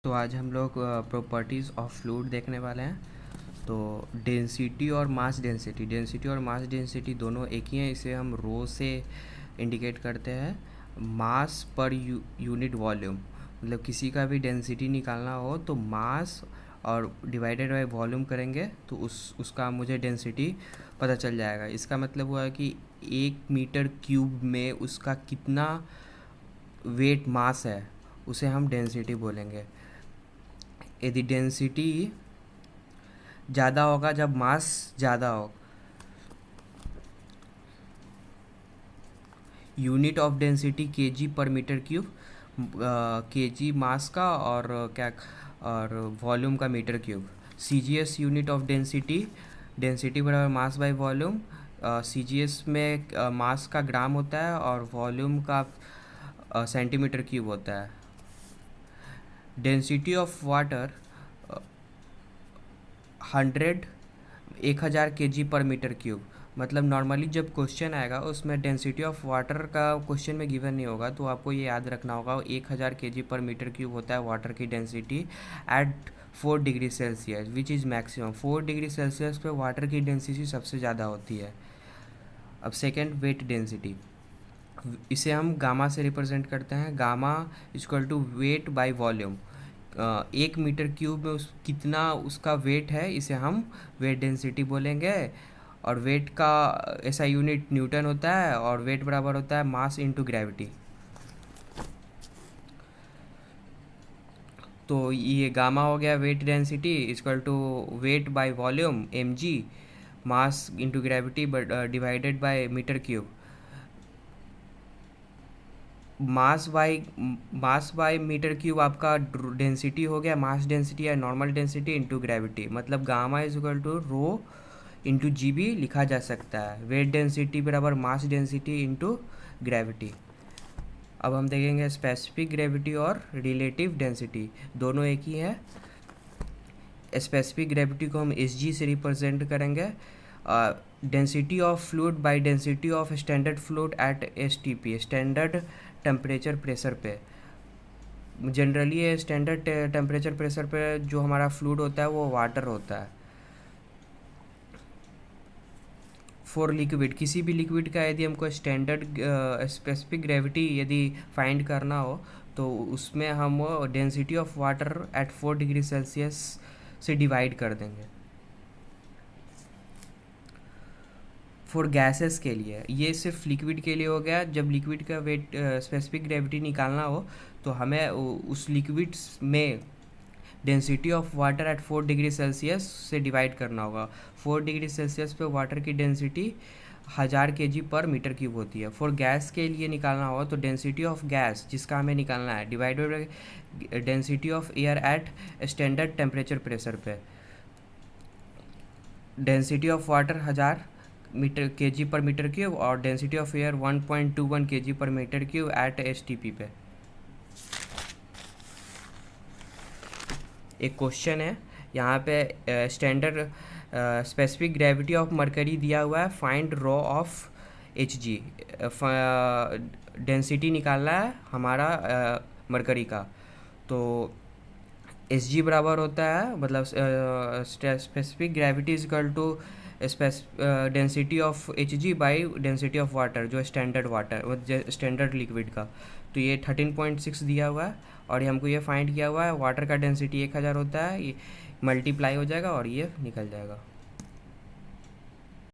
तो आज हम लोग प्रॉपर्टीज़ ऑफ फ्लूइड देखने वाले हैं। तो डेंसिटी और मास डेंसिटी दोनों एक ही हैं। इसे हम रो से इंडिकेट करते हैं। मास पर यूनिट वॉल्यूम, मतलब किसी का भी डेंसिटी निकालना हो तो मास और डिवाइडेड बाय वॉल्यूम करेंगे तो उसका मुझे डेंसिटी पता चल जाएगा। इसका मतलब हुआ कि 1 मीटर क्यूब में उसका कितना वेट मास है उसे हम डेंसिटी बोलेंगे। यदि डेंसिटी ज़्यादा होगा जब मास ज़्यादा हो। यूनिट ऑफ डेंसिटी केजी पर मीटर क्यूब, केजी मास का और और वॉल्यूम का metre cube. CGS unit of density बराबर मास बाय वॉल्यूम। सीजीएस में मास का ग्राम होता है और वॉल्यूम का सेंटीमीटर क्यूब होता है। डेंसिटी ऑफ वाटर 1000 केजी पर मीटर क्यूब। मतलब नॉर्मली जब क्वेश्चन आएगा उसमें डेंसिटी ऑफ वाटर का क्वेश्चन में गिवन नहीं होगा, तो आपको ये याद रखना होगा 1000 केजी पर मीटर क्यूब होता है वाटर की density at 4 degree Celsius which is maximum. 4 degree Celsius पे वाटर की डेंसिटी सबसे ज़्यादा होती है। अब सेकेंड, वेट डेंसिटी, इसे हम गामा से रिप्रेजेंट करते हैं। Gamma equal to weight by volume. 1 metre cube में कितना उसका वेट है इसे हम वेट डेंसिटी बोलेंगे। और वेट का ऐसा यूनिट न्यूटन होता है और वेट बराबर होता है मास इनटू ग्रेविटी। तो ये गामा हो गया weight density equal to weight by volume mg, mass into gravity divided by metre cube. Mass by metre cube आपका डेंसिटी हो गया, मास डेंसिटी या नॉर्मल डेंसिटी इनटू ग्रेविटी। मतलब gamma is equal to rho into g भी लिखा जा सकता है। वेट डेंसिटी बराबर मास डेंसिटी इंटू ग्रेविटी। अब हम देखेंगे स्पेसिफिक ग्रेविटी और रिलेटिव डेंसिटी, दोनों एक ही है। स्पेसिफिक ग्रेविटी को हम एस जी से रिप्रेजेंट करेंगे। Density of fluid by density of standard fluid at S T P, standard temperature pressure पे। जनरली ये स्टैंडर्ड टेम्परेचर प्रेशर पे जो हमारा फ्लूइड होता है वो वाटर होता है। फॉर लिक्विड, किसी भी लिक्विड का यदि हमको स्टैंडर्ड स्पेसिफिक ग्रेविटी यदि फाइंड करना हो तो उसमें हम density of water at 4 degree Celsius से डिवाइड कर देंगे। फॉर गैसेस के लिए, ये सिर्फ लिक्विड के लिए हो गया। जब लिक्विड का वेट स्पेसिफिक ग्रेविटी निकालना हो तो हमें उस लिक्विड में density of water at 4 degree Celsius से डिवाइड करना होगा। 4 डिग्री सेल्सियस पे वाटर की डेंसिटी 1000 केजी पर मीटर क्यूब होती है। फॉर गैस के लिए निकालना होगा तो डेंसिटी ऑफ गैस जिसका हमें निकालना है divided by density of air at standard temperature pressure पे। Density of water 1000 metre KG पर मीटर क्यूब और डेंसिटी ऑफ एयर 1.21 केजी पर मीटर क्यूब एट एसटीपी पे। एक क्वेश्चन है यहाँ पे, standard specific gravity of mercury दिया हुआ है, find rho of H G. Density निकालना है हमारा मरकरी का। तो एस जी बराबर होता है, मतलब specific gravity is equal to density of H G by density of water, जो स्टैंडर्ड लिक्विड का। तो ये 13.6 दिया हुआ है और ये हमको ये फाइंड किया हुआ है। वाटर का डेंसिटी 1000 होता है, ये मल्टीप्लाई हो जाएगा और ये निकल जाएगा।